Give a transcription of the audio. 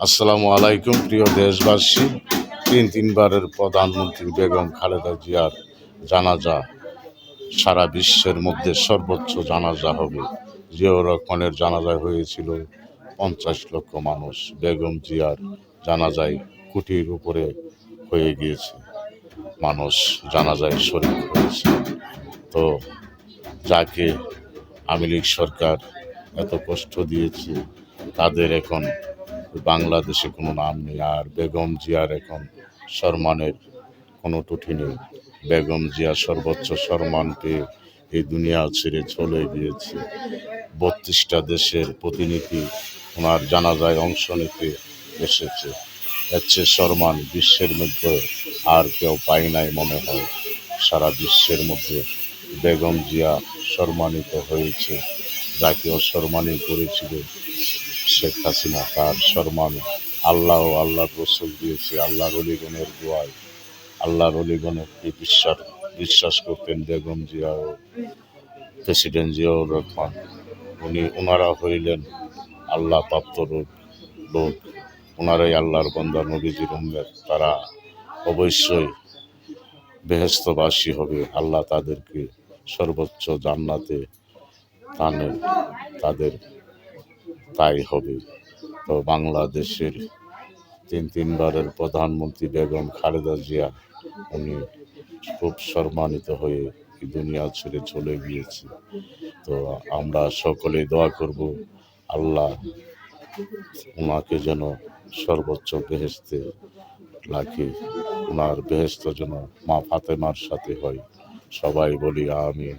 আসসালামু আলাইকুম প্রিয় দেশবাসী। তিনবারের প্রধানমন্ত্রী বেগম খালেদা জিয়ার জানাজা সারা বিশ্বের মধ্যে সর্বোচ্চ জানাজা হবে। জিয়াউর রহমানের জানাজায় হয়েছিল 50 লক্ষ মানুষ, বেগম জিয়ার জানাজায় কোটির উপরে হয়ে গিয়েছে মানুষ জানাজায় শরীক হয়েছে। তো যাকে আওয়ামী লীগ সরকার এত কষ্ট দিয়েছে তাদের এখন বাংলাদেশে কোনো নাম নেই, আর বেগম জিয়ার এখন সম্মানের কোনো ত্রুটি নেই। বেগম জিয়া সর্বোচ্চ সম্মান পেয়ে এই দুনিয়া ছেড়ে চলে গিয়েছে। 32টা দেশের প্রতিনিধি ওনার জানাজায় অংশ নিতে এসেছে। এর চেয়ে সম্মান বিশ্বের মধ্যে আর কেউ পায় নাই মনে হয়। সারা বিশ্বের মধ্যে বেগম জিয়া সম্মানিত হয়েছে। যাকে অসম্মানিত করেছিল শেখ হাসিনা, তার সম্মান আল্লাহ ও আল্লাহর রসুল দিয়েছে। আল্লাহর অলিগণের দোয়ায়, আল্লাহর অলিগণের বিশ্বাস করতেন বেগম জিয়া ও প্রেসিডেন্ট জিয়াউর রহমান। ওনারা হইলেন আল্লাহ প্রাপ্ত লোক, ওনারাই আল্লাহর বান্দা, নবীজির উম্মত। তারা অবশ্যই বেহেশতবাসী হবে। আল্লাহ তাদেরকে সর্বোচ্চ জান্নাতে টানেন, তাদের তাই হবে। তো বাংলাদেশের তিনবারের প্রধানমন্ত্রী বেগম খালেদা জিয়া, উনি খুব সম্মানিত হয়ে এই দুনিয়া ছেড়ে চলে গিয়েছে। তো আমরা সকলে দোয়া করব আল্লাহ ওনাকে যেন সর্বোচ্চ বেহেশতে রাখে, ওনার বেহেশত যেন মা ফাতেমার সাথে হয়। সবাই বলি আমিন।